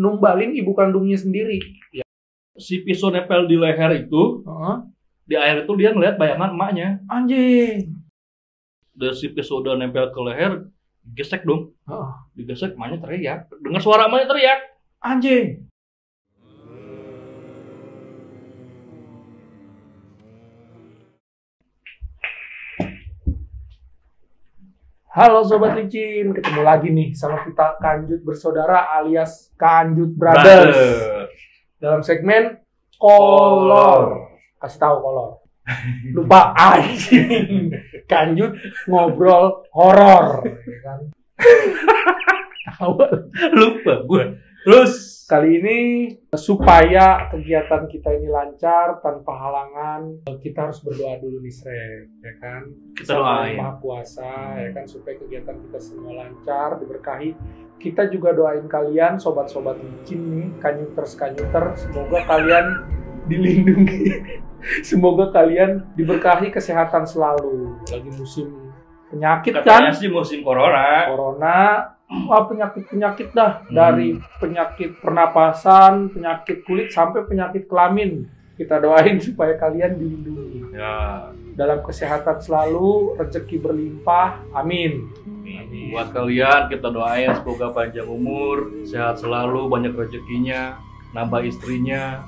Numbalin ibu kandungnya sendiri. Ya. Si pisau nempel di leher itu, di air itu dia ngeliat bayangan emaknya. Anjing. Dan si pisau udah nempel ke leher, gesek dong. Digesek, emaknya teriak. Dengar suara emaknya teriak. Anjing. Halo Sobat Licin, ketemu lagi nih sama kita Kanjut Bersaudara alias Kanjut Brothers. Dalam segmen Kolor. Kasih tahu kolor. Lupa anjing. Kanjut ngobrol horor, ya kan? Lupa gue. Terus kali ini supaya kegiatan kita ini lancar tanpa halangan, kita harus berdoa dulu nih Srek, ya kan? Kita doain Maha Kuasa, ya kan, supaya kegiatan kita semua lancar, diberkahi. Kita juga doain kalian sobat-sobat licin nih, kanyuter, semoga kalian dilindungi. Semoga kalian diberkahi kesehatan selalu. Lagi musim penyakit katanya kan? sih musim corona. Penyakit dah, dari penyakit pernapasan, penyakit kulit sampai penyakit kelamin. Kita doain supaya kalian dilindungi. Ya. Dalam kesehatan selalu, rezeki berlimpah. Amin. Buat kalian kita doain semoga panjang umur, sehat selalu, banyak rezekinya, nambah istrinya.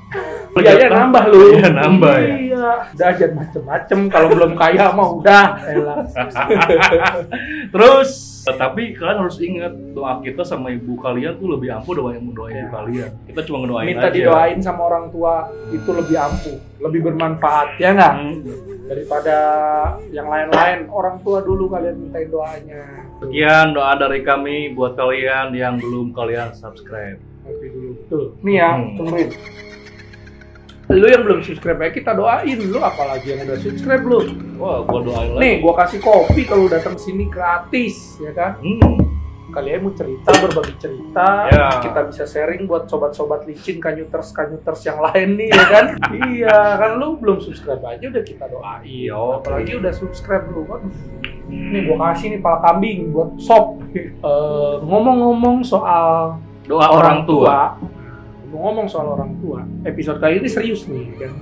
Iya, nambah lu. Iya, nambah ya. Iya, udah jangan macem-macem. Kalau belum kaya mah udah. Terus, tapi kalian harus ingat doa kita sama ibu kalian tuh lebih ampuh doa yang doa ibu kalian. Kita cuma ngedoain minta aja. Didoain sama orang tua itu lebih ampuh, lebih bermanfaat, ya nggak? Daripada yang lain-lain. Orang tua dulu kalian mintain doanya. Sekian doa dari kami buat kalian yang belum kalian subscribe. Nanti dulu. Tuh, nih ya, tungguin. Lu yang belum subscribe aja kita doain, lu apalagi yang udah subscribe lu. Wah, gua doain lagi. Nih, gua kasih kopi kalau datang sini gratis, ya kan? Kalian mau cerita, berbagi cerita, ya. Kita bisa sharing buat sobat-sobat licin, kanyuters yang lain nih, ya kan? Iya, kan lu belum subscribe aja udah kita doain. Apalagi udah subscribe lu kan. Nih gua kasih nih pala kambing buat sop. Ngomong-ngomong soal doa orang tua. Ngomong soal orang tua, episode kali ini serius nih, kan?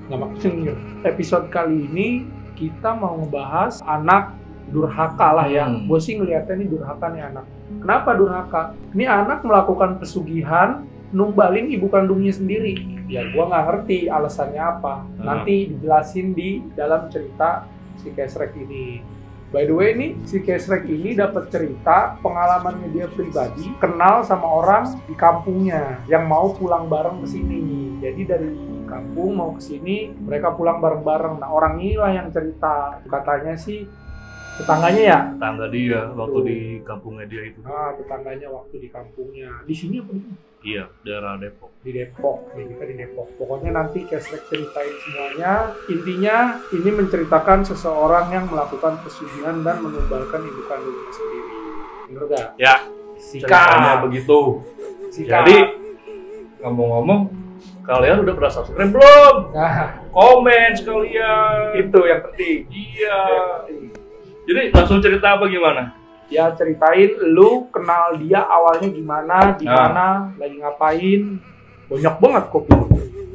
Nggak maksudnya. Episode kali ini kita mau ngebahas anak durhaka lah ya. Gue sih ngeliatnya nih durhaka nih anak. Kenapa durhaka? Ini anak melakukan pesugihan, numbalin ibu kandungnya sendiri. Ya gue nggak ngerti alasannya apa. Nanti dijelasin di dalam cerita si Kesrek ini. By the way nih, si Kesrek ini dapat cerita pengalamannya dia pribadi, kenal sama orang di kampungnya yang mau pulang bareng ke sini. Jadi dari kampung mau ke sini, mereka pulang bareng-bareng. Nah, orang inilah yang cerita. Katanya sih tetangganya ya? Tetangga dia waktu di kampungnya dia itu. Ah, tetangganya waktu di kampungnya. Di sini apa nih? Iya, daerah Depok. Di Depok, nih kita di Depok. Pokoknya nanti Kesrek ceritain semuanya. Intinya ini menceritakan seseorang yang melakukan pesugihan dan menumbalkan ibu kandungnya sendiri. Bener gak? Ya, ceritanya begitu. Jadi, ngomong-ngomong, kalian udah pernah subscribe belum? Nah, komen sekalian. itu yang penting. Iya. Jadi langsung cerita apa gimana? Ya ceritain lu kenal dia awalnya gimana, lagi ngapain. Banyak banget kopi.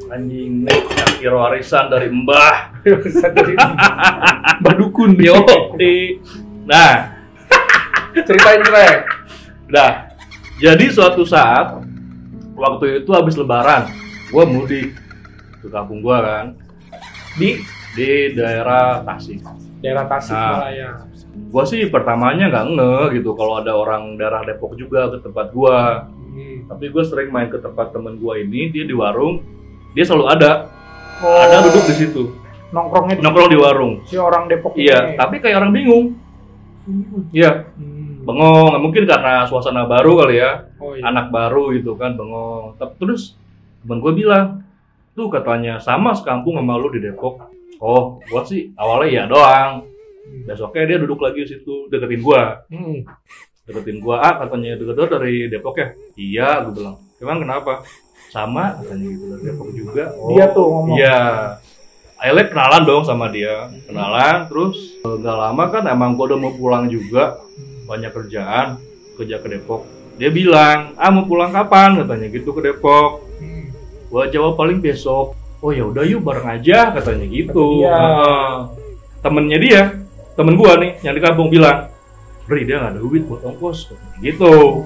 Anjing nih, kira warisan dari mbah. Mbah dukun. Yo, nah, ceritain Rek. Nah, jadi suatu saat waktu itu habis lebaran, gua mudik ke kampung gua kan. Di daerah Tasik. Daerah Tasik Malaya. Gua sih pertamanya nggak gitu kalau ada orang daerah Depok juga ke tempat gua. Tapi gue sering main ke tempat temen gua ini, dia di warung, dia selalu ada. Ada duduk di situ. Nongkrong di warung. Si orang Depok ini. Iya, tapi kayak orang bingung. Iya. Bengong, mungkin karena suasana baru kali ya. Anak baru gitu kan, bengong. Terus temen gua bilang, tuh katanya sama sekampung sama lu di Depok. Oh, gua sih awalnya ya doang. Besoknya dia duduk lagi di situ, deketin gua. Deketin gua, katanya deket dari Depok ya? Iya, gue bilang. Emang kenapa? sama katanya gitu dari Depok juga. Dia tuh ngomong. Iya. Akhirnya kenalan dong sama dia, terus nggak lama kan emang gua udah mau pulang juga, banyak kerja ke Depok. Dia bilang, mau pulang kapan? Katanya gitu ke Depok. Gua jawab paling besok. Oh ya udah yuk bareng aja katanya gitu. Temennya dia, temen gua nih yang di kampung bilang, Bri dia nggak ada duit buat ongkos katanya gitu.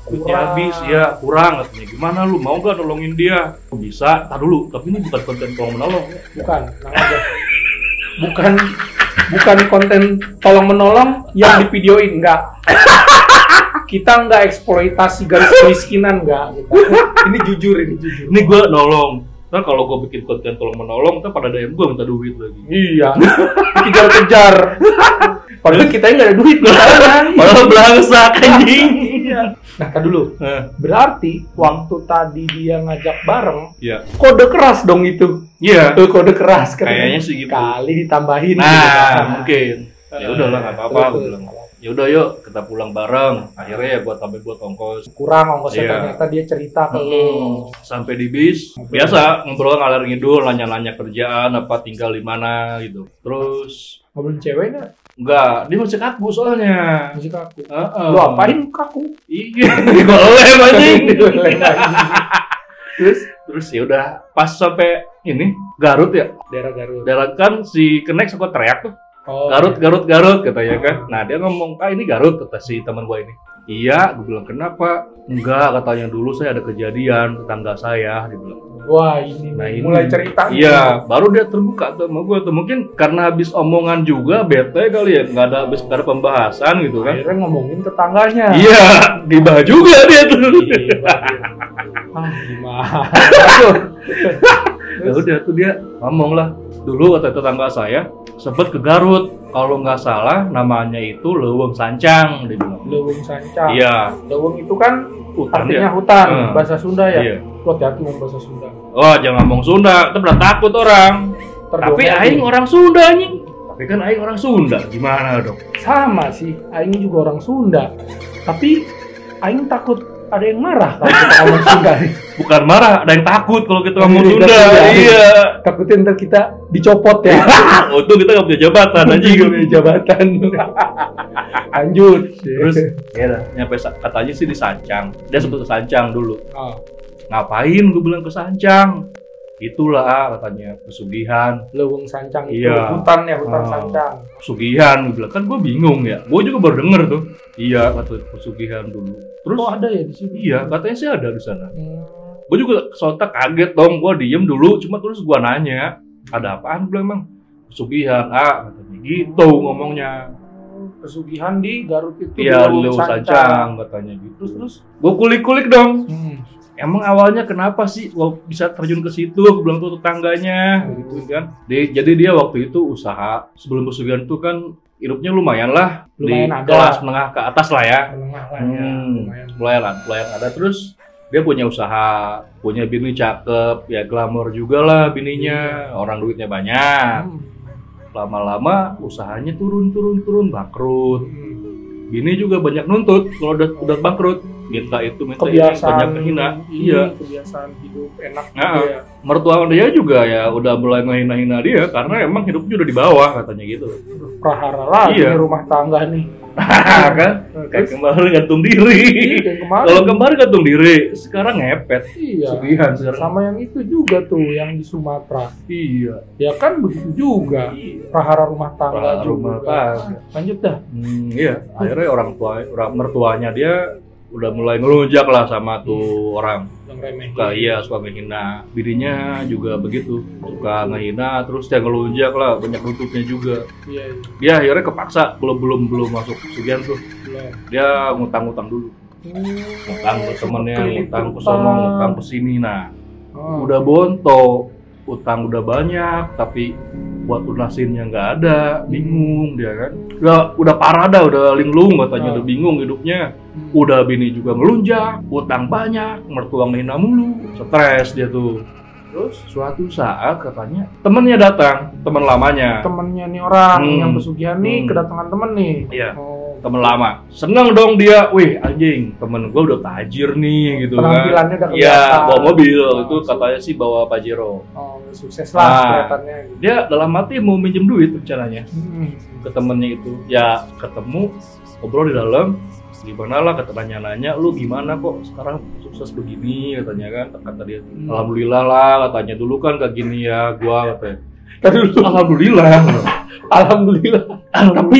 Duitnya habis, ya kurang katanya. Gimana lu mau nggak nolongin dia? Bisa, tar dulu. Tapi ini bukan konten tolong menolong. Bukan, bukan konten tolong menolong yang divideoin, enggak. Kita nggak eksploitasi garis kemiskinan, enggak. Gitu. Ini jujur. Ini gue nolong. Ntar kalau gue bikin konten tolong menolong, ntar pada DM gue minta duit lagi. Iya. Dikejar-kejar. Padahal kita nggak ada duit, padahal belangsak anjing. Nah, kan dulu. Berarti waktu tadi dia ngajak bareng, kode keras dong itu. Iya. Tuh kode keras kan. Kayaknya sih gitu. Kali ditambahin. Nah, gitu. Mungkin. Ya udahlah nggak apa-apa. Gue bilang. Ya udah yuk kita pulang bareng. Akhirnya ya buat ongkos. Kurang ongkosnya ternyata dia cerita ke lu. Sampai di bis, biasa ngobrol ngalir ngidul, nanya-nanya kerjaan apa tinggal di mana gitu. Terus ngobrolin cewek nggak? Enggak, dia masih kaku soalnya. Masih kaku. Lu apain kaku? Iya, digolem anjing. Terus ya udah pas sampai ini Garut ya. Daerah Garut. Daerah kan si Kenek suka teriak tuh. Garut katanya kan. Nah, dia ngomong, "Ini Garut," kata si teman gua ini. Iya, gue bilang, "Kenapa?" Enggak, katanya dulu saya ada kejadian tetangga saya, dia bilang. Wah, ini mulai cerita. Iya, baru dia terbuka tuh sama gue tuh. Mungkin karena habis omongan juga bete kali ya, nggak ada habis ada pembahasan gitu kan. Akhirnya ngomongin tetangganya. Iya, gibah juga dia tuh. Gimana? Ya udah tuh dia ngomong lah. Dulu kata tetangga saya sempet ke Garut. Kalau nggak salah namanya itu Leuweung Sancang, dia bilang. Leuweung Sancang. Iya. Leuweung itu kan hutan, artinya hutan, bahasa Sunda ya. Iya. Lo hati-hati ngomong bahasa Sunda. Oh, jangan ngomong Sunda, itu berat takut orang. Tapi aing orang Sunda anjing. Tapi kan aing orang Sunda, gimana dong? Sama sih, aing juga orang Sunda. Tapi aing takut ada yang marah kalau kita ngomong Sunda nih. Bukan marah, ada yang takut kalau kita ngomong Sunda. Iya. Takutnya ntar kita dicopot ya. Untung kita nggak punya jabatan anjing. Nggak punya jabatan. Lanjut. Terus ya nyampe katanya sih di Sancang. Dia sempet ke Sancang dulu. Ngapain gue bilang ke Sancang? Itulah katanya pesugihan. Leuweung Sancang itu hutan ya, hutan Sancang. Pesugihan, gue bilang kan gue bingung ya. Gue juga baru denger tuh. Iya, kata pesugihan dulu. Terus ada ya di sini? Iya, katanya sih ada di sana. Gue juga sontak kaget dong. Gue diem dulu, cuma terus gue nanya, ada apaan? Gue bilang emang pesugihan, katanya gitu ngomongnya. Pesugihan di Garut itu. Iya, Leuweung Sancang katanya gitu. Terus gue kulik-kulik dong. Emang awalnya kenapa sih bisa terjun ke situ? Aku bilang tuh tetangganya, gitu kan. Jadi dia waktu itu usaha sebelum pesugihan itu kan hidupnya lumayan lah, lumayan di kelas menengah ke atas lah ya. Lumayan ada. Terus dia punya usaha, punya bini cakep, ya glamor juga lah bininya, orang duitnya banyak. Lama-lama usahanya turun bangkrut. Bini juga banyak nuntut kalau udah bangkrut. Minta itu, minta kebiasaan, ini, banyak menghina. Iya. Kebiasaan hidup enak. Nah, mertua dia juga ya udah mulai ngehina-hina dia karena emang hidupnya udah di bawah katanya gitu. Prahara lagi rumah tangga nih. Kan? Kayak kemarin gantung diri. Kalau kemarin gantung diri, sekarang ngepet. Iya. Sugihan sekarang. Sama yang itu juga tuh yang di Sumatera. Iya. Ya kan begitu juga. Prahara rumah tangga juga. Lanjut dah. Iya. Akhirnya orang mertuanya dia udah mulai ngelunjak lah sama tuh orang. Suka ngehina. Bininya juga begitu, suka ngehina, terus dia ngelunjak lah, banyak nuntutnya juga. Dia akhirnya kepaksa, belum masuk pesugihan tuh. Dia ngutang dulu. Ngutang ke temennya, ngutang ke sono, ngutang ke sini. Nah, udah bonto, utang udah banyak, tapi buat lunasinnya nggak ada, bingung dia kan. Udah parah dah, udah linglung katanya, udah bingung hidupnya. Udah bini juga melunjak, utang banyak, mertua ngehina mulu, stres dia tuh. Terus suatu saat katanya temennya datang, teman lamanya. Temennya nih orang yang pesugihan nih kedatangan temen nih. Iya. Temen lama. Seneng dong dia. Wih anjing, temen gue udah tajir nih gitu kan. Penampilannya udah kelihatan. Iya, bawa mobil. Itu katanya sih bawa Pajero. Oh, sukses lah kelihatannya. Gitu. Dia dalam hati mau minjem duit rencananya. Ke temennya itu. Ya ketemu, ngobrol di dalam. Gimana lah, kata nanya-nanya, lu gimana kok sekarang sukses begini katanya kan. Kata dia, alhamdulillah lah katanya, dulu kan gak gini ya gua katanya. Alhamdulillah. Alhamdulillah. Tapi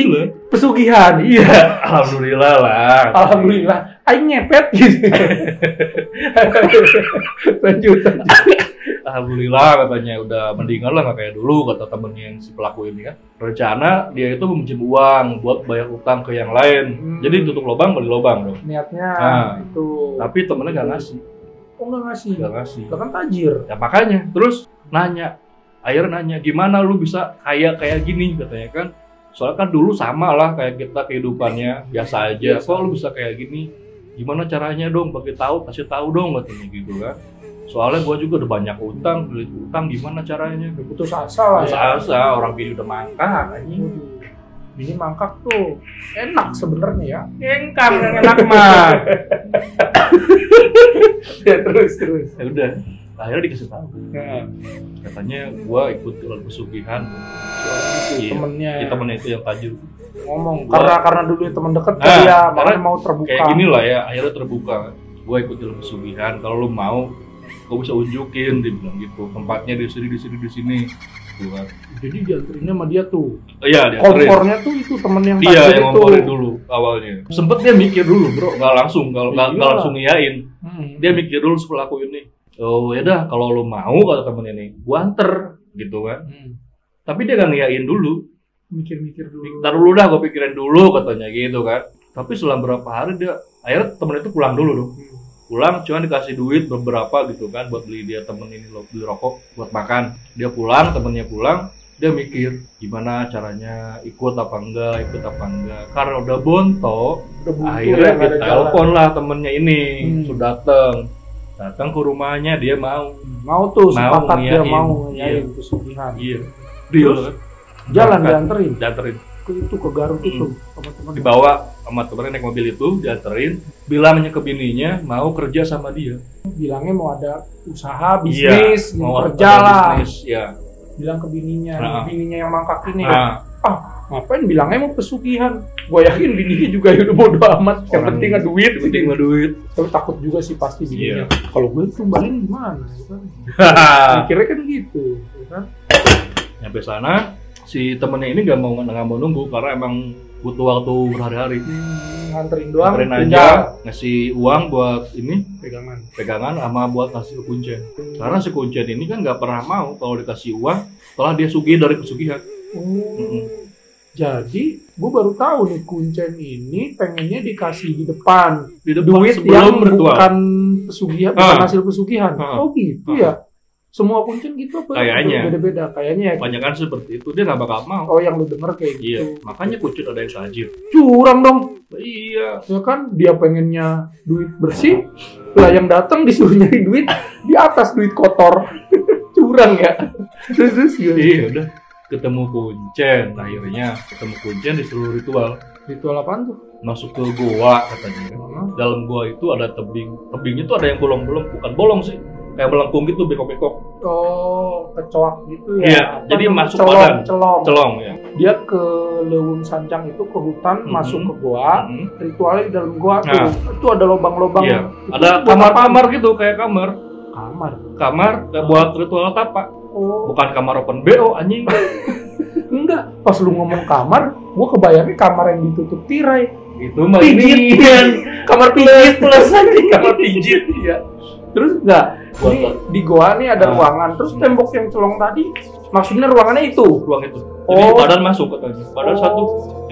pesugihan. Iya, alhamdulillah lah. Alhamdulillah. Aing ngepet gitu. Lanjut. Alhamdulillah katanya udah mendingan lah, nggak kayak dulu, kata temennya yang si pelaku ini kan. Rencana dia itu meminjam uang buat bayar utang ke yang lain. Jadi tutup lubang beli lubang dong. Niatnya itu. Tapi temennya nggak ngasih. Oh nggak ngasih? Nggak ngasih. Kan tajir. Ya makanya. Terus akhirnya nanya, gimana lu bisa kaya kayak gini katanya kan. Soalnya kan dulu sama lah kayak kita kehidupannya biasa aja. Kok lu bisa kayak gini? Gimana caranya dong? Kasih tahu dong katanya gitu kan. Soalnya gue juga udah banyak utang, beli utang, gimana caranya? Putus asa lah. Putus asa, orang bini udah mangkak anjing. Bini mangkak tuh enak sebenarnya ya. Engkang yang enak mah. Ya terus. Ya udah, akhirnya dikasih tahu. Katanya gue ikut jualan pesugihan. Temennya itu yang tajir. Ngomong karena dulu teman deket ya, makanya mau terbuka. Kayak gini lah ya, akhirnya terbuka. Gue ikut jualan pesugihan. Kalau lu mau, gue bisa unjukin, dia bilang gitu. Tempatnya di sini. Buat. Jadi dianterinnya sama dia tuh. Iya, dianterin. Kompornya tuh itu temen yang dia yang ngomporin dulu awalnya. Sempet dia mikir dulu, bro, nggak langsung ngiyain. Dia mikir dulu sepelaku ini. Oh ya dah, kalau lu mau kata temen ini, gua anter gitu kan. Tapi dia nggak ngiyain dulu. Mikir dulu. Ntar dulu dah, gue pikirin dulu katanya gitu kan. Tapi setelah berapa hari akhirnya temen itu pulang dulu dong. Pulang cuma dikasih duit beberapa gitu kan buat beli dia temen ini beli rokok buat makan. Dia pulang, temennya pulang, dia mikir gimana caranya ikut apa enggak. Karena udah bonto, akhirnya dia telepon lah temennya ini, sudah datang ke rumahnya, dia mau sepakat dia mau nyain pesugihan. Iya. Terus jalan dianterin itu ke Garut itu teman-teman dibawa sama temennya naik mobil itu, dianterin, bilangnya ke bininya mau kerja sama dia, bilangnya mau ada usaha bisnis, mau kerja lah bisnis, ya. Bilang ke bininya yang mangkak ini ngapain bilangnya mau pesugihan, gue yakin bininya juga udah bodo amat, yang penting ada duit, tapi takut juga sih pasti bininya, kalau gue tumbalin gimana mikirnya kan gitu kan. Nyampe sana si temennya ini nggak mau nunggu karena emang butuh waktu berhari-hari. Nganterin doang. Nganterin aja, ngasih uang buat ini pegangan sama buat ngasih kuncen. Karena si kuncen ini kan nggak pernah mau kalau dikasih uang setelah dia sugih dari pesugihan. Jadi gue baru tahu nih kuncen ini pengennya dikasih di depan duit yang ritual. Bukan pesugihan, bukan hasil pesugihan. Oh gitu ya. Semua kuncen gitu apa? Kayaknya beda-beda kayaknya. Kebanyakan seperti itu, dia nggak bakal mau. Oh yang lu denger kayak gitu. Iya, makanya kuncen ada yang tajir. Curang dong. Iya. Ya kan dia pengennya duit bersih, lah yang datang disuruh nyari duit di atas duit kotor. Curang ya. Terus iya udah ketemu kuncen, akhirnya ketemu kuncen disuruh ritual. Ritual apaan tuh? Masuk ke goa katanya. Dalam goa itu ada tebing. Tebingnya tuh ada yang bolong-bolong, bukan bolong sih. Kayak melengkung gitu, bekok-bekok. Oh, kecoak gitu ya? Iya, jadi masuk badan. Celong ya. Dia ke Leuweung Sancang itu, ke hutan, masuk ke goa. Ritualnya di dalam goa tuh. Itu ada lubang-lubang. Iya. Ada kamar-kamar gitu, kayak kamar. Kamar buat ritual tapak. Oh. Bukan kamar open BO, anjing. Enggak, pas lu ngomong kamar, gua kebayangnya kamar yang ditutup tirai. Itu mah kamar pijit plus anjing, kamar pijit ya. Terus enggak, ini di goa nih ada ruangan, terus tembok yang celong tadi, maksudnya ruangannya itu? Ruang itu. Jadi badan masuk katanya. Badan satu,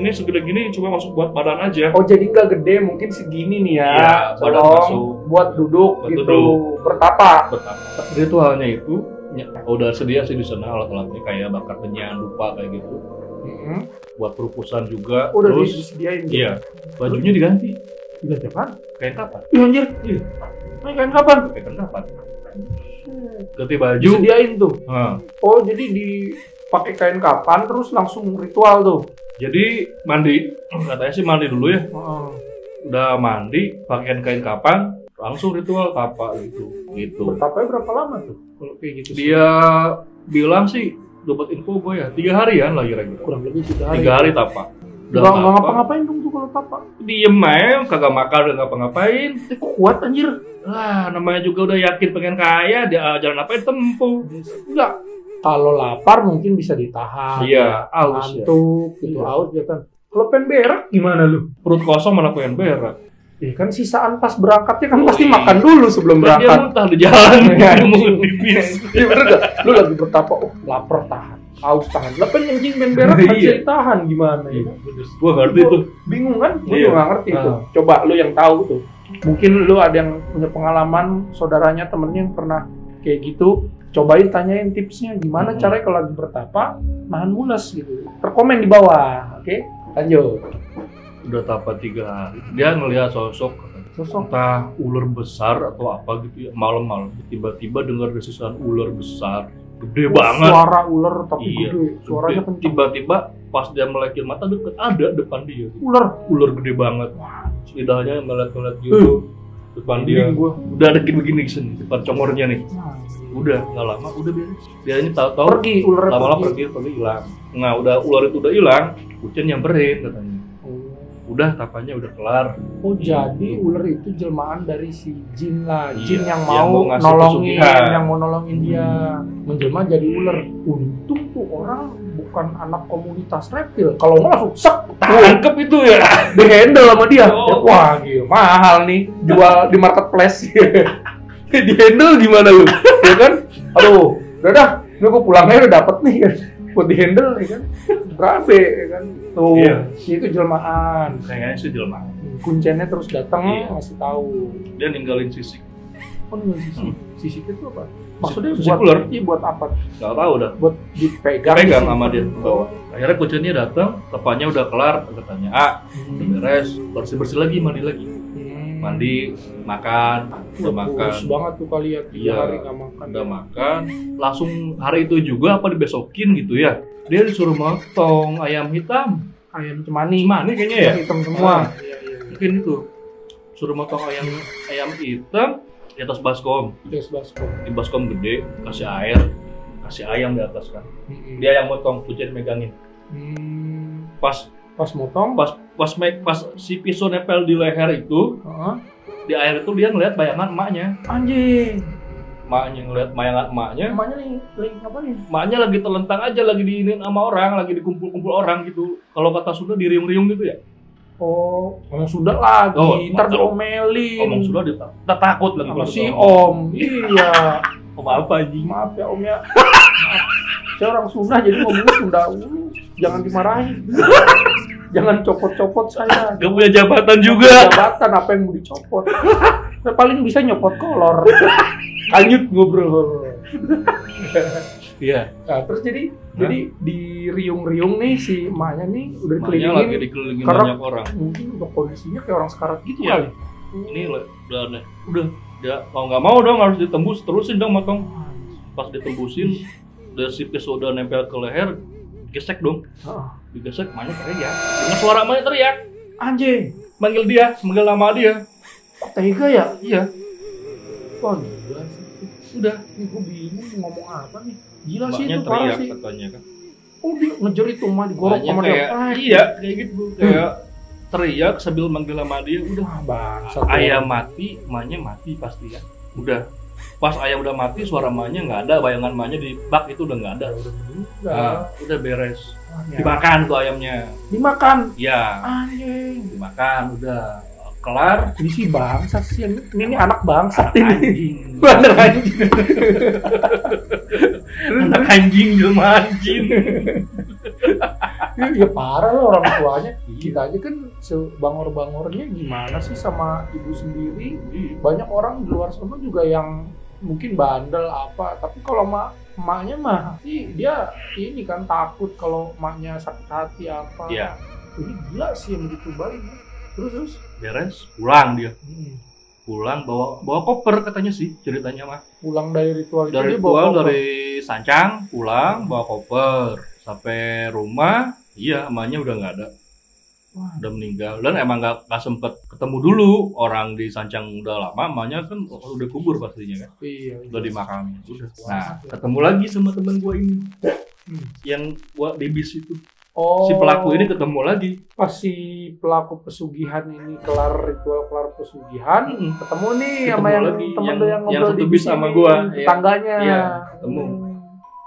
ini segede gini cuma masuk buat badan aja. Oh jadi nggak gede, mungkin segini nih ya. Iya, badan masuk. Buat duduk gitu, bertapa. Ritualnya itu, udah sedia sih di sana alat-alatnya kayak bakar kenyang, dupa kayak gitu. Buat perukusan juga. Udah terus disediain. Iya, bajunya diganti. Diganti apaan? Kain kapan? Iya anjir. Kain kapan? Kain kapan? Ganti baju. Disediain tuh. Oh, jadi dipakai kain kapan terus langsung ritual tuh. Jadi mandi, katanya sih mandi dulu ya. Udah mandi, pakai kain kapan, langsung ritual tapa gitu. Bertapanya berapa lama tuh kalau kayak gitu? Dia bilang sih, dapat info gue ya 3 harian lah kira-kira. Kurang lebih 3 hari. 3 hari tapa. Udah nggak ngapa-ngapain dong tuh kalau tapa? Diem aja, kagak makan, udah ngapa-ngapain. Kuat anjir. Lah, namanya juga udah yakin pengen kaya, dia jalan apa tempuh. Enggak. Kalau lapar mungkin bisa ditahan. Iya, aus ya. Ngantuk, gitu aus ya kan. Kalau pengen berak gimana lu? Perut kosong mana pengen berak. Ya kan sisaan pas berangkatnya kan pasti makan dulu sebelum berangkat. Dia muntah di jalan. Iya bener gak? Lu lagi bertapa, lapar tahan. Aus tahan. Lah kan anjing pengen berak kan bisa ditahan gimana ya? Gua ngerti tuh. Bingung kan? Gua juga gak ngerti tuh. Coba lu yang tahu tuh. Mungkin lu ada yang punya pengalaman, saudaranya, temennya yang pernah kayak gitu. Cobain tanyain tipsnya gimana caranya kalau lagi bertapa nahan mules gitu. Terkomen di bawah, oke? Lanjut. Udah tapa 3 hari. Dia ngelihat sosok entah ular besar atau apa gitu ya. Malam-malam tiba-tiba dengar desisan ular besar, gede banget. Suara ular tapi gede. Suaranya kencang. Tiba-tiba pas dia melekir mata deket ada depan dia. Gitu. Ular gede banget. Lidahnya melihat-lihat gitu. Depan dia. Udah ada begini sini depan congornya nih. Udah nggak lama udah beres. Dia ini tahu-tahu pergi ular lama-lama pergi hilang. Nah udah ular itu udah hilang, Kucen nyamperin katanya. Udah tapanya udah kelar. Oh jadi ular itu jelmaan dari si jin lah, jin iya, yang mau nolongin, yang mau nolongin dia, menjelma jadi ular. Untung tuh orang bukan anak komunitas reptil, kalau nggak langsung sek, tangkep itu ya, di handle sama dia. Wah gila, mahal nih, jual di marketplace. Di handle gimana lu? Ya kan? Aduh, udah dah, gue pulangnya udah dapet nih kan. Buat di handle ya kan, berabe ya kan, tuh itu jelmaan. Kayaknya sih jelmaan. Kuncinya terus datang ngasih tahu. Dia ninggalin sisik. Oh ninggalin sisik. Sisik itu apa? Maksudnya sisik buat ular? Iya buat apa? Gak tahu dah. Buat dipegang. Pegang sama dia bawa. Akhirnya kuncinya datang, tepanya udah kelar, katanya udah beres, bersih lagi, mandi lagi. Mandi, makan, udah makan. Bagus banget tuh kalian 3 hari nggak makan. Udah makan, langsung hari itu juga apa dibesokin gitu ya. Dia disuruh motong ayam hitam. Ayam cemani kayaknya ya. Hitam semua. Mungkin itu. Suruh motong ayam hitam di atas baskom. Di baskom gede, kasih air, kasih ayam di atas kan. Dia yang motong, Kucen megangin. Pas motong, pas si pisau nempel di leher itu, di air itu dia ngeliat bayangan emaknya. Anjing. Emaknya ngeliat bayangan emaknya. Emaknya nih, lagi ngapain? Emaknya lagi telentang aja, lagi diinin sama orang, lagi dikumpul-kumpul orang gitu. Kalau kata Sunda diriung-riung gitu ya. Oh, ngomong Sunda lagi, ntar diomelin. Ngomong Sunda dia takut lagi sama si Om. Iya. Om apa anjing? Maaf ya Om ya. Saya orang Sunda jadi ngomongnya Sunda. Jangan dimarahin. Jangan copot-copot saya. Gak punya jabatan juga. Jabatan apa yang mau dicopot? Saya paling bisa nyopot kolor. Lanjut ngobrol. Iya. Nah, terus jadi di riung-riung nih si emaknya nih udah dikelilingin banyak orang. Mungkin udah kondisinya kayak orang sekarat gitu ya. Kali. Ini udah dia mau nggak mau dong harus ditembus, terusin dong motong. Pas ditembusin, udah si pisau udah nempel ke leher, gesek dong. Digesek, emaknya teriak. Dengar suara emaknya teriak. Anjing, manggil nama dia. Tega ya? Iya. Wah gila sih. Udah, nih gue bingung ngomong apa nih. Gila sih itu parah sih. Katanya kan. Oh dia ngejar itu mah digorok sama dia. Iya, kayak gitu. Kayak teriak sambil manggil nama dia. Udah bangsat. Ayam mati, emaknya mati pasti ya. Udah. Pas ayam udah mati, suara emaknya nggak ada, bayangan emaknya di bak itu udah nggak ada. Udah beres. Dimakan tuh ayamnya. Dimakan? Iya. Anjing. Dimakan, udah kelar. Ini sih bangsat sih. Ini anak bangsat ini. Anjing. Bener anjing. Anak anjing, jelma anjing. Ya parah lah orang tuanya. Kita aja kan sebangor-bangornya gimana sih sama ibu sendiri. Banyak orang di luar sana juga yang mungkin bandel apa. Tapi kalau emaknya mah sih dia ini kan takut kalau emaknya sakit hati apa. Iya. Ini gila sih yang gitu baik. Terus beres, pulang dia. pulang bawa koper katanya sih ceritanya mah. Pulang dari ritual itu dari ritual dari Sancang pulang bawa koper sampai rumah, iya emaknya udah nggak ada. Wah, udah meninggal dan emang nggak sempet ketemu dulu orang di Sancang udah lama, emaknya kan udah kubur pastinya kan. Iya. Udah dimakami. Udah. Nah, ketemu lagi sama temen gue ini. Yang gua di bis itu. Oh, si pelaku ini ketemu lagi. Pas si pelaku pesugihan ini kelar ritual kelar pesugihan, ketemu nih sama yang temen yang ngobrol di bis sama gua, tetangganya. Iya, ketemu.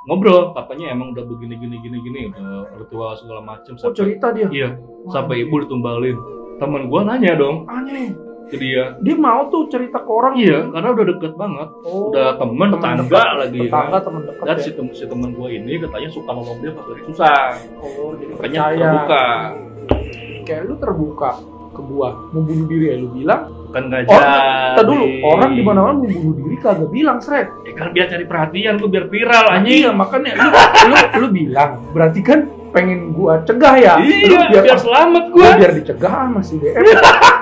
Ngobrol, katanya emang udah begini udah ritual segala macam. Oh, cerita dia. Iya. Sampai ibu ditumbalin. Temen gua nanya dong. Aneh. Ke dia mau tuh cerita ke orang. Iya, karena udah deket banget. Udah temen tetangga lagi tetangga kan. Temen deket dan ya? si temen gue ini katanya suka nolong dia pas lagi susah. Jadi makanya terbuka. Kayak lu terbuka ke gua mau bunuh diri ya lu bilang kan nggak jadi. Dulu orang di mana-mana mau bunuh diri kagak bilang Srek. Ya kan biar cari perhatian tuh biar viral anjing. Iya makanya lu bilang berarti kan pengen gua cegah ya. Iya biar selamat gua. Biar dicegah masih DM.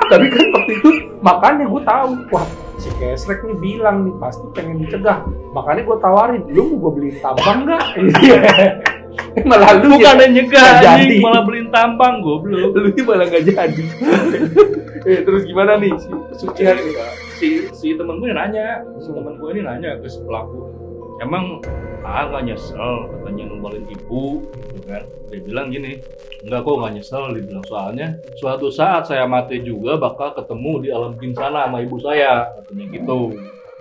Tapi kan waktu itu makanya gue tahu, wah si Kesrek nih bilang nih pasti pengen dicegah, makanya gue tawarin, lu mau gue beliin tambang nggak? Malah lu bukan yang nyegah, anjing malah beliin tambang, goblok. Lu malah nggak jadi. Terus gimana nih si pesucian ini? Si temen gue nanya, ke si pelaku, emang nggak nyesel katanya numbalin ibu gitu kan. Dia bilang gini, enggak kok nggak nyesel, dia bilang soalnya suatu saat saya mati juga bakal ketemu di alam jin sana sama ibu saya katanya gitu.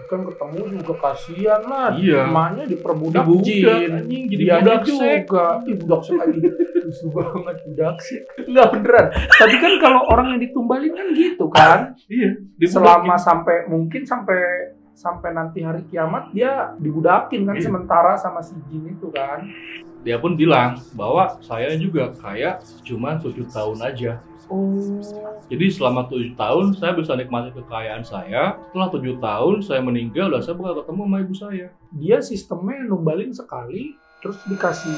Kan ketemu juga kasihan lah. Iya. Emaknya diperbudak jin, anjing jadi budak juga. Budak sek lagi. Lucu banget budak sek. Enggak beneran. Tapi kan kalau orang yang ditumbalin kan gitu kan. Iya. Selama sampai nanti hari kiamat dia dibudakin kan sementara sama si jin itu kan. Dia pun bilang bahwa saya juga kaya cuma 7 tahun aja. Oh. Jadi selama 7 tahun saya bisa nikmati kekayaan saya. Setelah 7 tahun saya meninggal dan saya bakal ketemu sama ibu saya. Dia sistemnya numbalin sekali terus dikasih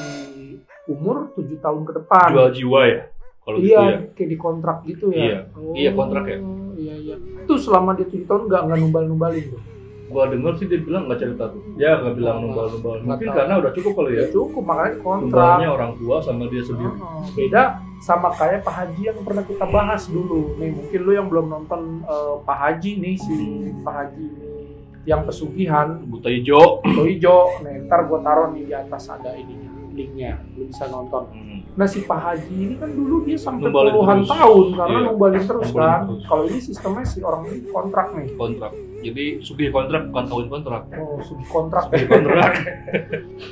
umur 7 tahun ke depan. Jual jiwa ya? Kalau iya, gitu ya? Kayak di kontrak gitu ya? Iya, iya kontrak ya? Iya. Itu selama dia 7 tahun nggak numbal-numbalin tuh? Gua denger sih dia bilang nggak cerita tuh. Dia nggak bilang numbal. Mungkin karena udah cukup kali ya. Cukup makanya kontrak. Numbalnya orang tua sama dia sendiri. Beda sama kayak Pak Haji yang pernah kita bahas dulu. Nih mungkin lu yang belum nonton Pak Haji nih si Pak Haji ini yang pesugihan. Buta hijau. Nih ntar gua taruh nih di atas ada ininya linknya. Lu bisa nonton. Nah si Pak Haji ini kan dulu dia sampai puluhan tahun karena numbalin terus kan. Kalau ini sistemnya si orang ini kontrak nih. Kontrak. Jadi sugih kontrak bukan kawin kontrak. Oh, sugih kontrak.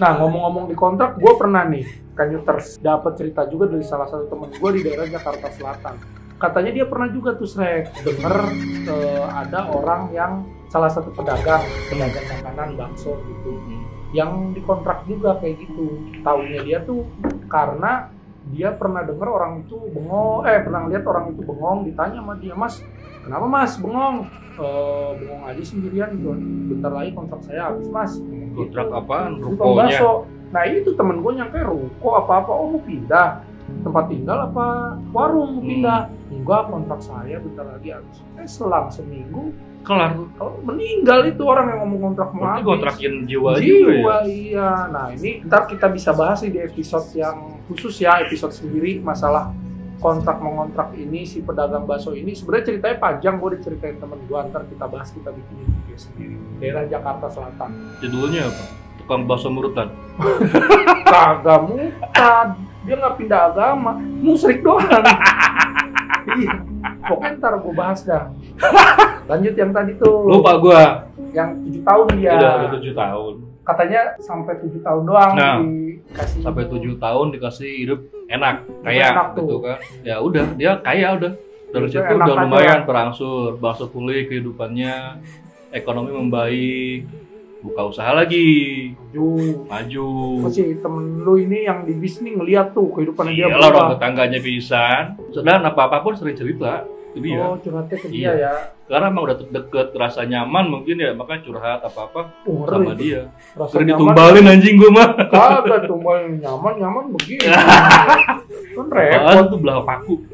Nah, ngomong-ngomong di kontrak, gue pernah nih Kanyuters dapat cerita juga dari salah satu teman gue di daerah Jakarta Selatan. Katanya dia pernah juga tuh Srek denger ada orang yang salah satu pedagang makanan bakso gitu, yang dikontrak juga kayak gitu. Taunya dia tuh karena dia pernah denger orang itu bengong, pernah lihat orang itu bengong, ditanya sama dia, Mas, kenapa Mas bengong? Bengong aja sendirian gitu. Bentar lagi kontrak saya habis Mas. Kontrak gitu. Apaan? Rukonya? Nah itu temen gue nyangka ruko apa-apa, oh mau pindah tempat tinggal apa warung mau pindah. Enggak, kontrak saya bentar lagi habis. Selang seminggu kelar. Meninggal itu orang yang ngomong kontrak mau habis. Kontrakin jiwa juga ya? Iya. Nah ini ntar kita bisa bahas di episode yang khusus ya, episode sendiri masalah kontrak mengontrak ini si pedagang bakso ini. Sebenarnya ceritanya panjang, gue diceritain temen gue, ntar kita bahas, kita bikin video sendiri. Daerah Jakarta Selatan. Judulnya apa? Tukang bakso murutan. Kagak mutan, dia nggak pindah agama, musrik doang. Iya, pokoknya ntar gue bahas dah. Lanjut yang tadi tuh. Lupa gue. Yang 7 tahun dia. Udah 7 tahun. Katanya sampai 7 tahun doang dikasih. Sampai 7 tahun dikasih hidup enak, kaya gitu kan. Ya udah, dia kaya udah. Dari situ udah lumayan berangsur, bakso pulih kehidupannya, ekonomi membaik, buka usaha lagi, maju. Masih temen lu ini yang di bis nih ngeliat tuh kehidupannya dia berubah. Iya lah, orang tetangganya pisan. Dan apa-apa pun sering cerita. Dia. Oh, curhatnya ke dia ya. Karena emang udah deket, rasa nyaman mungkin ya, makanya curhat apa-apa sama dia. Sering ditumbalin anjing gue mah. Kagak tumbalin, nyaman begini. Kan repot tuh belah paku.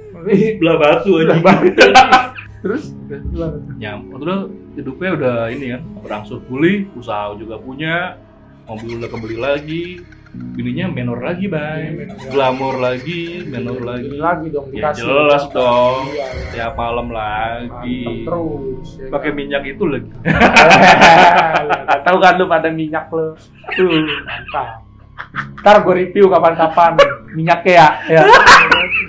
Belah batu anjing. Terus gimana? Udah hidupnya udah ini kan, berangsur pulih, usaha juga punya, mobil udah kebeli lagi, bininya menor lagi, Bay. Glamor lagi, menor lagi. Lagi dong ya, dikasih. Jelas dong. Iya. Tiap malam lagi. Terus. Ya pakai kan? minyak itu lagi. Gak tahu kan lu pada minyak lo. Tuh, mantap. Ntar gue review kapan-kapan minyaknya ya.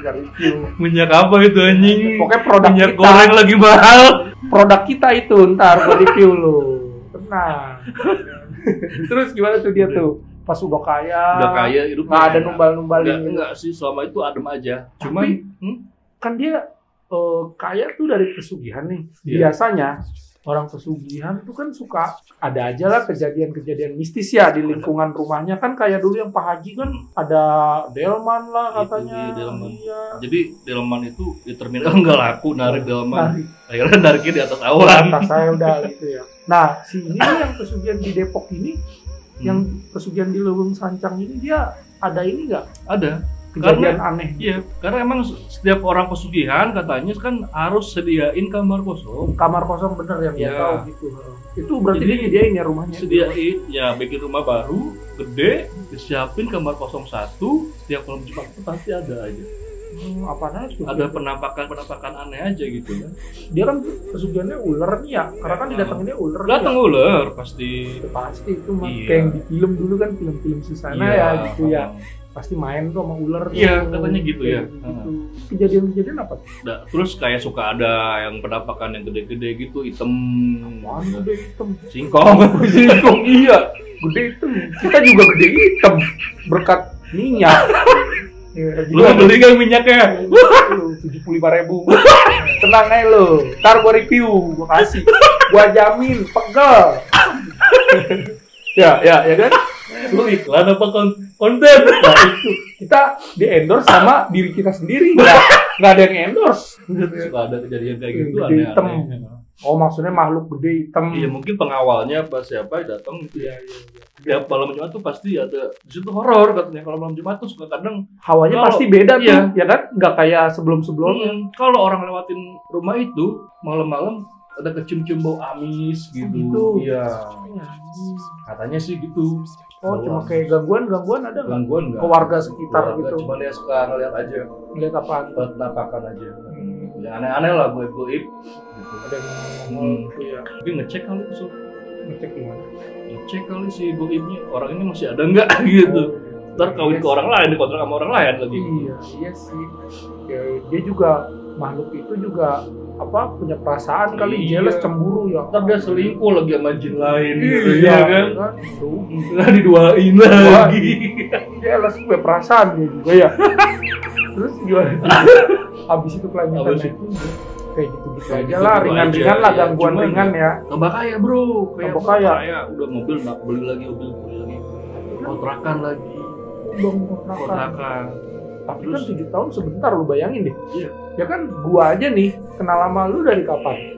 Gak review. Minyak apa itu anjing? Pokoknya produk minyak kita. goreng lagi mahal. Produk kita itu ntar gue review lo. Tenang. Terus gimana tuh dia tuh? Pas udah kaya hidupnya nggak ada numbal-numbalin. Enggak sih, selama itu adem aja. Cuman tapi, kan dia kaya tuh dari pesugihan nih. Iya. Biasanya orang pesugihan tuh kan suka ada aja lah kejadian-kejadian mistis ya di lingkungan rumahnya, kan kayak dulu yang Pak Haji kan ada delman lah katanya. Delman. Iya. Jadi delman itu di terminal nggak laku narik delman. Narik. Akhirnya nariknya di atas awan. Atas saya udah gitu ya. Nah, si ini yang pesugihan di Depok ini, yang pesugihan di Leuweung Sancang ini, dia ada ini nggak? Ada. Kejadian aneh. Iya, karena emang setiap orang pesugihan katanya kan harus sediain kamar kosong. Kamar kosong bener yang Iya. gue tahu gitu. Itu berarti Jadi, dia nyediain ya rumahnya. Sediain, ya bikin rumah baru, gede, disiapin kamar kosong 1, setiap malam Jumat itu pasti ada aja. Apaan aja? Ada penampakan aneh aja gitu ya. Dia kan pesugihannya ular nih ya, karena kan didatanginnya ular. Datang ya. ular pasti. Pasti itu mah Iya. kayak yang di film dulu kan, film-film Susana ya gitu ya. Pasti main tuh sama ular. Iya, katanya gitu ya. Gitu. Kejadian-kejadian apa? Terus kayak suka ada yang penampakan yang gede-gede gitu, hitam. Wah, gede hitam. Singkong. Singkong iya, gede hitam. Kita juga gede hitam berkat minyak. Ya, Lu beli kan minyaknya? 75.000. Tenang aja lo, ntar gua review, gua kasih, gua jamin pegel. ya kan? Lu iklan apa konten? Nah itu kita di endorse sama diri kita sendiri, nggak ada yang endorse. Suka ada kejadian kayak gitu Gede hitam. aneh-aneh. Oh maksudnya makhluk gede hitam. Iya mungkin pengawalnya apa siapa datang gitu ya. Tiap malam Jumat tuh pasti ada di situ horor katanya. Kalau malam Jumat tuh suka kadang Hawanya pasti beda tuh, ya kan? Nggak kayak sebelum-sebelumnya. kalau orang lewatin rumah itu malam-malam ada kecium-cium bau amis gitu. Iya. Katanya sih gitu. Oh, cuma kayak gangguan ada nggak? Gangguan nggak? Ke warga sekitar gitu. Cuma dia suka ngeliat aja. Ngeliat apaan? Penampakan aja. Yang aneh-aneh lah goib-goib. Gitu. Ada yang ngomong gitu ya. Mungkin ngecek kali tuh. Ngecek gimana? Ngecek kali si goibnya. Orang ini masih ada nggak gitu. Ntar kawin ke orang lain, dikontrak sama orang lain lagi. Iya sih. Ya, dia juga makhluk itu juga punya perasaan kali, jealous, cemburu ya. Ntar dia selingkuh lagi sama jin lain gitu Iya kan. Rugi. Nggak diduain lagi. Jealous punya perasaan dia juga ya. Terus gimana? Habis itu kelanjutan itu kayak gitu-gitu aja lah, ringan-ringan lah, gangguan ringan ya. Tambah kaya bro, tambah kaya. Udah mobil beli lagi, kontrakan lagi. Kontrakan. Tapi kan 7 tahun sebentar, lu bayangin deh. Iya. Ya kan gua aja nih kenal sama lu dari kapan?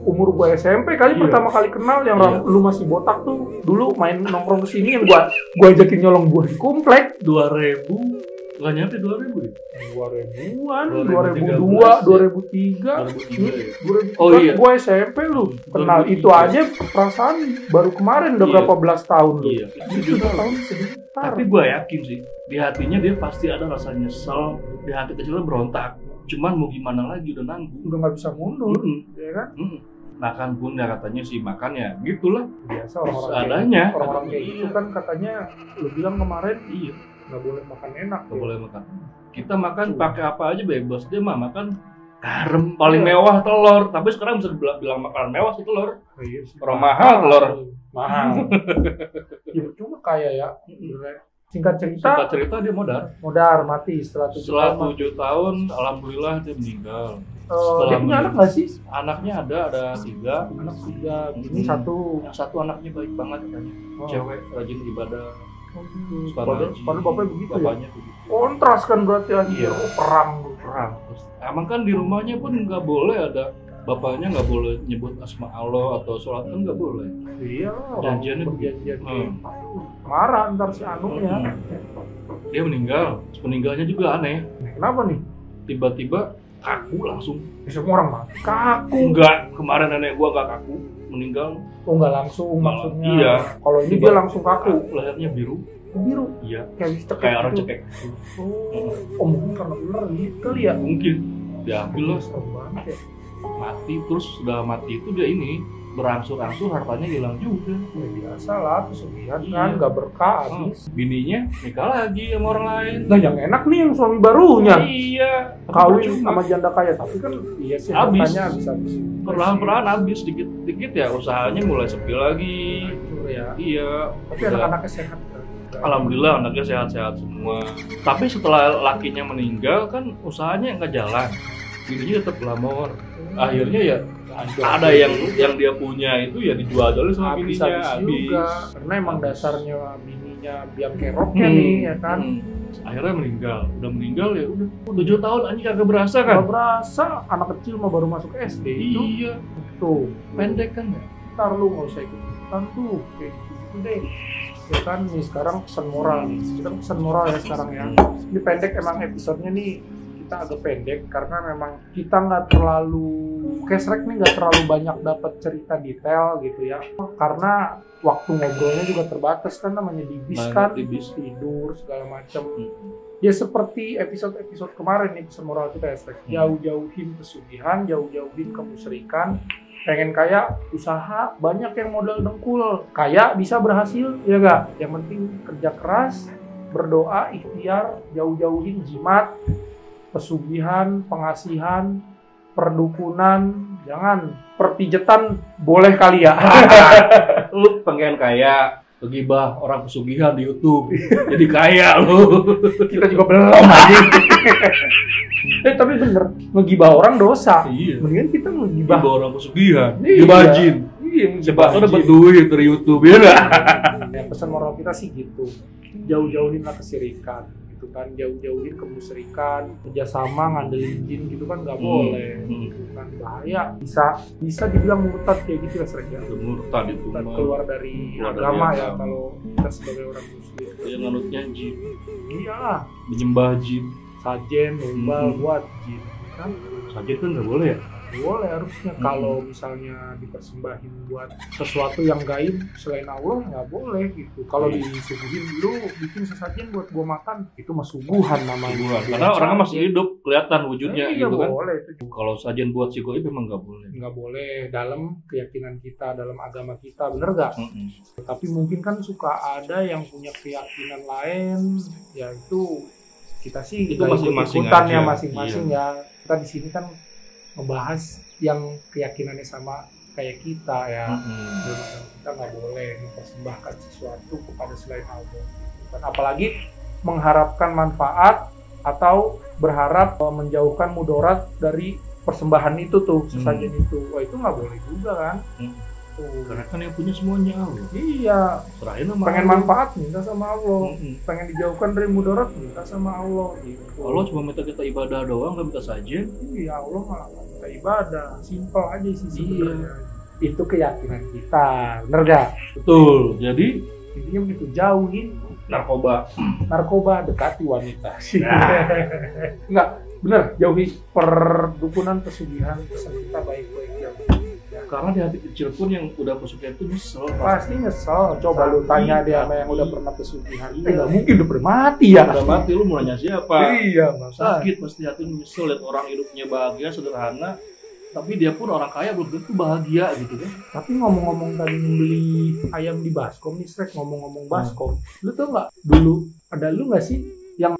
Umur gua SMP kali pertama kali kenal, yang lu masih botak tuh. Dulu main nongkrong kesini yang gua ajakin nyolong buah di komplek. 2000. Nggak nyampe 2000 ya? 2000-an, 2002, 2003. Oh iya. Gua SMP lu. Kenal itu aja perasaan baru kemarin, udah berapa belas tahun lu. Iya. 7 tahun sebentar. Tapi gua yakin sih, di hatinya dia pasti ada rasa nyesel, di hati kecilnya berontak. Cuman mau gimana lagi, udah nanggung. Udah nggak bisa mundur, ya kan? Makan pun ya katanya sih makan ya, gitulah. Biasa orang-orang adanya. Orang-orang kayak gitu kan katanya, lu bilang kemarin, nggak boleh makan enak. Nggak boleh makan. Kita makan pakai apa aja bebas, dia mah makan garam paling mewah telur. Tapi sekarang bisa bilang makanan mewah sih telur. Iya sih. Orang mahal telur. Mahal. Ya cuma kaya ya. Singkat cerita dia modar mati setelah 7 tahun. Alhamdulillah dia meninggal. Dia punya anak nggak sih? Anaknya ada 3. Anak 3. Ini satu. Yang satu anaknya baik banget katanya. Cewek rajin ibadah. Padahal bapaknya begitu bapaknya ya? Kontras kan berarti aja. Iya. Perang. Terus, emang kan di rumahnya pun nggak boleh ada, bapaknya nggak boleh nyebut asma Allah atau sholat kan nggak boleh. Iya. Janjiannya berjanjian. Marah ntar si anunya. Dia meninggal. Meninggalnya juga aneh. Kenapa nih? Tiba-tiba kaku langsung. Semua orang mati kaku. Enggak, kemarin nenek gua nggak kaku, meninggal. Oh nggak langsung maksudnya. Iya. Kalau ini dia langsung kaku. Lehernya biru. Biru? Iya. Kayak orang cekek. Oh mungkin karena ular gitu kali ya? Mungkin. Diambil lah. Serem banget ya. Mati, terus sudah mati itu dia ini berangsur-angsur hartanya hilang juga. Ya biasa lah, pesugihan kan nggak berkah habis. Bininya nikah lagi sama orang lain. Nah yang enak nih yang suami barunya. Iya. Kawin sama janda kaya, tapi kan iya sih hartanya habis. Perlahan-lahan habis, dikit-dikit ya usahanya mulai sepi lagi. Ya. Iya. Tapi anak-anaknya sehat kan? Alhamdulillah anaknya sehat-sehat semua. Tapi setelah lakinya meninggal kan usahanya nggak jalan. Bininya tetap glamor. Akhirnya ya ada yang dia punya itu ya dijual dulu sama bininya. Habis juga. Karena emang dasarnya bininya biang keroknya nih ya kan. Akhirnya meninggal. Udah meninggal ya udah 7 tahun anjing kagak berasa kan? Gak berasa, anak kecil mah baru masuk SD itu. Iya. Tuh, pendek kan ya? Ntar lu gak usah ikut-ikutan tuh, kayak gitu deh. Ya kan nih sekarang pesan moral nih. Kita pesan moral ya sekarang ya. Ini pendek emang episodenya nih kita agak pendek karena memang kita nggak terlalu Kesrek nih nggak terlalu banyak dapat cerita detail gitu ya karena waktu ngobrolnya juga terbatas kan namanya di bis kan tidur segala macam ya seperti episode kemarin nih pesan moral kita ya Srek jauh-jauhin pesugihan jauh-jauhin kemusyrikan pengen kaya usaha banyak yang modal dengkul kaya bisa berhasil ya gak yang penting kerja keras berdoa ikhtiar jauh-jauhin jimat pesugihan, pengasihan, perdukunan, jangan perpijetan boleh kali ya. Lu pengen kaya, ngegibah orang pesugihan di YouTube, jadi kaya lu. Kita juga belum anjing. Tapi bener, ngegibah orang dosa. Iya. Mendingan kita ngegibah orang pesugihan, ngegibah jin. Iya, coba udah berduit dari YouTube ya nggak? Ya pesan moral kita sih gitu, jauh-jauhinlah kesirikan. Kan jauh-jauhin kemusyrikan kerjasama ngandelin jin gitu kan nggak boleh gitu kan bahaya bisa dibilang murtad kayak gitu ya Srek ya murtad itu keluar dari agama ya kalau kita sebagai orang muslim yang nganutnya jin iyalah menyembah jin sajen numbal buat jin kan sajen kan nggak boleh ya boleh harusnya kalau misalnya dipersembahin buat sesuatu yang gaib selain Allah nggak boleh gitu kalau disuguhin lu bikin sesajen buat gua makan itu mah suguhan namanya karena orangnya masih hidup kelihatan wujudnya gitu kan boleh kalau sajen buat si gaib memang nggak boleh dalam keyakinan kita dalam agama kita bener gak? Tapi mungkin kan suka ada yang punya keyakinan lain ya itu kita sih itu masing-masing ya masing-masing ya kita di sini kan ngebahas yang keyakinannya sama kayak kita ya kita nggak boleh mempersembahkan sesuatu kepada selain Allah gitu. Apalagi mengharapkan manfaat atau berharap menjauhkan mudarat dari persembahan itu tuh sesajen itu wah itu nggak boleh juga kan karena kan yang punya semuanya Allah iya serahin sama pengen Allah. manfaat minta sama Allah pengen dijauhkan dari mudarat minta sama Allah gitu. Allah cuma minta kita ibadah doang nggak minta sajen iya Allah malah minta ibadah simple aja sih sebenarnya itu keyakinan kita bener gak? Betul jadi intinya begitu jauhin narkoba dekati wanita enggak bener jauhi perdukunan pesugihan pesan kita baik-baik karena di hati kecil pun yang udah pesugihan itu nyesel pasti nyesel coba lu tanya dia sama yang udah pernah pesugihan nggak mungkin udah mati ya udah mati lu mau nanya siapa iya sakit pasti hati nyesel lihat orang hidupnya bahagia sederhana tapi dia pun orang kaya belum tentu bahagia gitu kan tapi ngomong-ngomong tadi membeli ayam di baskom nih Srek ngomong-ngomong baskom lu tau nggak dulu ada lu nggak sih yang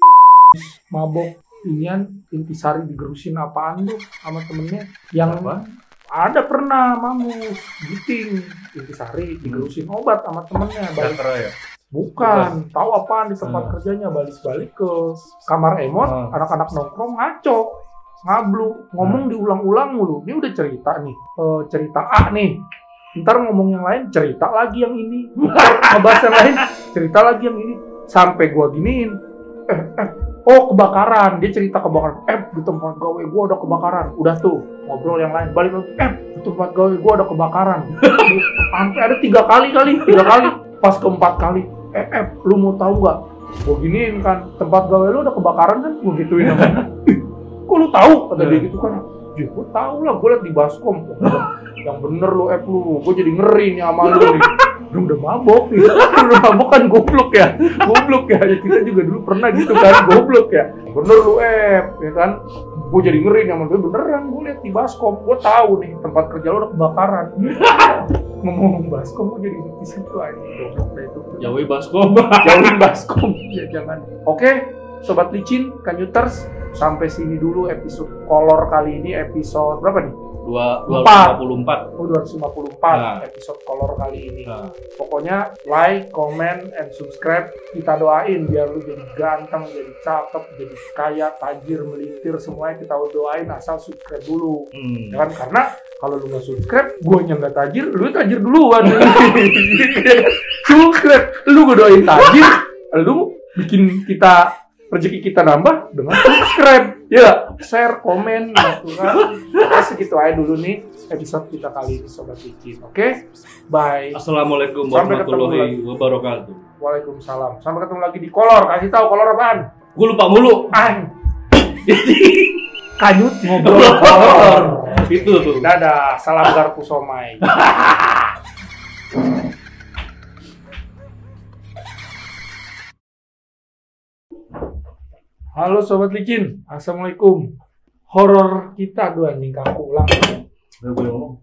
mabok inian intisari digerusin apaan tuh sama temennya yang apa? Ada pernah mamus giting intisari digerusin obat sama temennya balik ya? Bukan, tahu apaan di tempat kerjanya balik ke kamar Emon anak-anak nongkrong ngaco ngablu ngomong diulang-ulang mulu ini udah cerita nih cerita A nih ntar ngomong yang lain cerita lagi yang ini ngebahas yang lain cerita lagi yang ini sampai gua giniin oh kebakaran dia cerita kebakaran di tempat gawe gua ada kebakaran udah tuh ngobrol yang lain balik lagi di tempat gawe gua ada kebakaran sampai ada 3 kali pas keempat kali lu mau tahu nggak gua giniin kan tempat gawe lu ada kebakaran kan gua gituin namanya kok kok lu tahu? Kata dia gitu kan. Ya gue tahu lah, gue liat di baskom. Yang bener lu lu, gue jadi ngeri nih sama lu nih. Udah mabok nih, udah mabok kan goblok ya. Kita juga dulu pernah gitu kan, goblok ya. Bener lu ya kan. Gue jadi ngeri nih sama gue, beneran gue liat di baskom. Gue tahu nih tempat kerja lu udah kebakaran. Ngomong baskom, gue jadi di situ aja. Goblok deh itu. Jauhi baskom. Jauhin baskom, ya jangan. Oke, Sobat Licin, Kanyuters, sampai sini dulu episode kolor kali ini, episode berapa nih? 254. Oh, 254 episode kolor kali ini. Pokoknya like, comment, and subscribe. Kita doain biar lu jadi ganteng, jadi cakep, jadi kaya, tajir, melintir, semuanya kita doain asal subscribe dulu. Kan? Karena kalau lu nggak subscribe, guanya nggak tajir, lu tajir duluan. Subscribe, lu gue doain tajir, lu bikin kita rezeki kita nambah dengan subscribe, ya, share, komen, gitu kan. Segitu aja dulu nih episode kita kali ini, Sobat Licin. Oke, bye. Assalamualaikum warahmatullahi wabarakatuh. Waalaikumsalam. Sampai ketemu lagi di kolor. Kasih tahu kolor apaan? Gue lupa mulu. Kanyut ngobrol kolor. Itu tuh. Dadah, salam garpu somai. Halo Sobat Licin, Assalamualaikum. Horor kita dua nih, kaku ulang. Udah gue ngomong.